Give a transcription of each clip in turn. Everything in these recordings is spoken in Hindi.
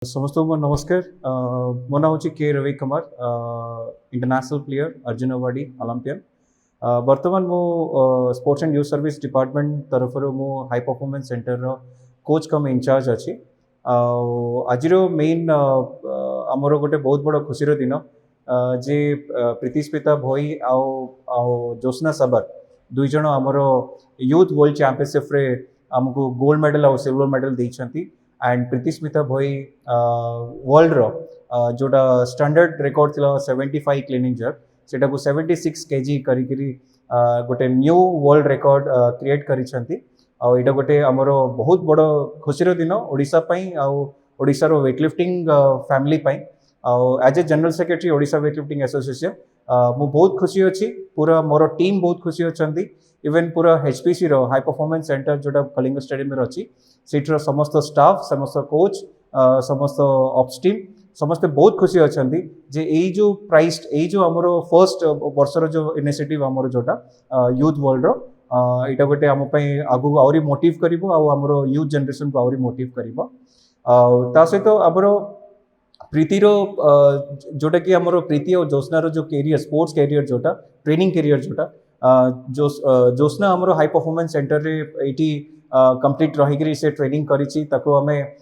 ସମସ୍ତଙ୍କୁ ନମସ୍କାର। ମୋ ନାଁ ହେଉଛି K Ravi Kumar, international player, Arjuna awardee Olympian. ବର୍ତ୍ତମାନ ମୁଁ sports and youth service department ତରଫରୁ ମୁଁ ହାଇ ପରଫର୍ମାନ୍ସ ସେଣ୍ଟରର କୋଚ୍ କମ୍ ଇନଚାର୍ଜ ଅଛି। ଆଜିର ମେନ୍ ଆମର ଗୋଟେ ବହୁତ ବଡ଼ ଖୁସିର ଦିନ ଯେ ପ୍ରୀତିସ୍ମିତା ଭୋଇ ଆଉ ଜ୍ୟୋତ୍ସ୍ନା ସବାର ଦୁଇ ଜଣ ଆମର ୟୁଥ୍ ୱାର୍ଲଡ ଚାମ୍ପିଅନସିପ୍ରେ ଆମକୁ ଗୋଲ୍ଡ ମେଡାଲ ଆଉ ସିଲଭର ମେଡାଲ ଦେଇଛନ୍ତି। एंड प्रीतिस्मिता भोई वर्ल्ड रो जोटा स्टैंडर्ड रिकॉर्ड थिला 75 क्लीनिंग जर सेटा को 76 केजी करी गोटे न्यू वर्ल्ड रिकॉर्ड क्रिएट करिसंती। आ एटा गोटे हमरो बहुत बड़ खुशीर दिन ओडिशा पई आ ओडिशा रो वेटलिफ्टिंग फैमिली पई। As a general secretary Odisha weightlifting association मु बहुत खुशी अच्छी, पूरा मोर टीम बहुत खुशी अच्छा। इवन पूरा एचपीसी रो हाई परफॉर्मेंस सेंटर जोटा कलिंग स्टेडियम में अच्छी सीटर समस्त स्टाफ समस्त कोच समस्त ऑप्स टीम समस्ते बहुत खुशी अच्छा जे यही जो प्राइज यही जो आमर फर्स्ट वर्षर जो इनिशिएटिव आमर जोटा यूथ वर्ल्ड रो यहाँ गोटे आम आगू आहरी मोटिव कर यूथ जनरेशन को आहरी मोटिव कर सहित आमर प्रीतिर जोटा कि आमर प्रीति और ज्योत्स्नार जो कैरियर स्पोर्ट्स कैरियर जोटा ट्रेनिंग कैरियर जोटा ज्योत्स्ना आमर हाई परफॉर्मेंस सेंटर रे एटी कंप्लीट रही से ट्रेनिंग करिछि ताको हमें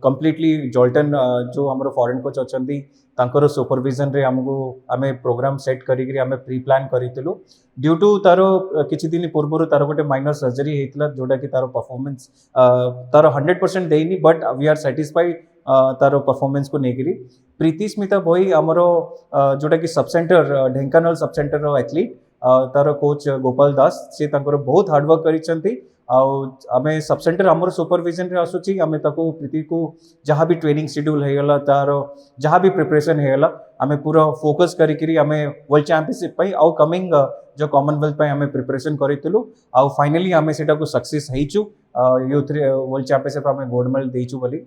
कंप्लीटली जॉल्टन जो आमर फॉरेन कोच अच्छी तांकर सुपरविजन रे हमको आम प्रोग्राम सेट करी आम प्री प्लान करूँ। ड्यू टू तार किछि दिन पूर्व तार गोटे माइनर सर्जरी होता जोटा कि तार परफॉर्मेंस तार 100% देनी, बट वी आर सैटिस्फाइड तार परफॉर्मेंस को लेकर। प्रीतिस्मिता भोई आमर जोटा कि sub centre Dhenkanal sub centre athlete तार कोच गोपाल दास से बहुत हार्डवर्क करिसेंती। आमे सब सेंटर आमर सुपरविजन रे आसुची आमे ताको प्रीति को जहाँ भी ट्रेनिंग शेड्यूल होगला तार जहाँ भी प्रिपरेशन होगला आमे पूरा फोकस करी आमे वर्ल्ड चैंपियनशिप पई आउ कमिंग जो कॉमनवेल्थ पई आमे प्रिपरेशन करितलु आउ फाइनली आमे सेटा को सक्सेस हेइचु यूथ वर्ल्ड चैंपियनशिप आमे गोल्ड मेडल देइचु बोली।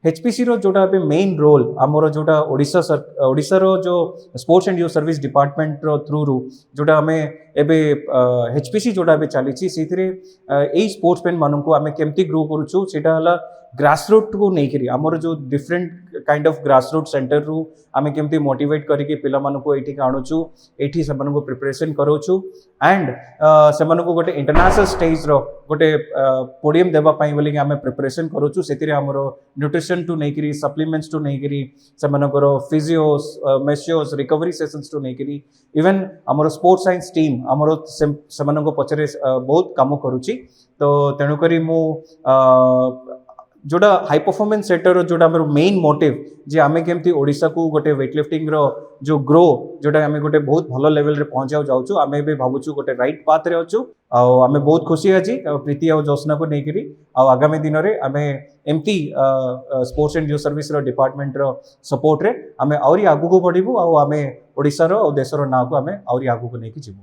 एचपीसी रो जोटा अभी मेन रोल आमर जोटा ओडिशा रो जो sports and youth service department रो थ्रू रू जोटा आमे एबे एचपीसी जोटा अभी चली एई स्पोर्ट्समैन मानू आमे केमती ग्रो करूछु सेटा हला ग्रासरूट को नहीं आमर जो different kind of grassroot centre रू आमे केमती मोटिवेट करके पिला मानू एठी आणुछु एठी से मानू प्रिपरेशन करोछु एंड से मानू गोटे इंटरनेशनल स्टेज रो गोटे पोडियम देबा पई बोली आमे प्रिपरेशन करोछु। सेतिरे हमर न्यूट्रिशन टू नहीं सप्लीमेंट्स टू नहीं से मानकर फिजियोस मेसियोस रिकवरी सेशंस टू नहीं इवन आमर स्पोर्ट्स साइंस टीम आमर से पचरे बहुत काम करुच्ची। तो तेणुक मु जोटा हाई परफॉर्मेंस सेक्टर जोटा आम मेन मोटिव जे आमे केमती ओडिशा को गोटे वेटलिफ्टिंग रो जो ग्रो जोटा आमे गोटे बहुत भल लेवल रे पहुंचा जाउछु आमे बे भाबुछु गोटे राइट पाथ रे अछु। आमे बहुत खुशी अछि प्रीति और ज्योत्स्ना को लेकर आगामी दिन में आमे एमती स्पोर्ट्स एंड यूथ सर्विस रो डिपार्टमेंट रो सपोर्ट रे आमे आउरी आगु को बढ़िबु आमे ओडिशा रो और देश रो ना को आमे आउरी आगु को लेके जिबु।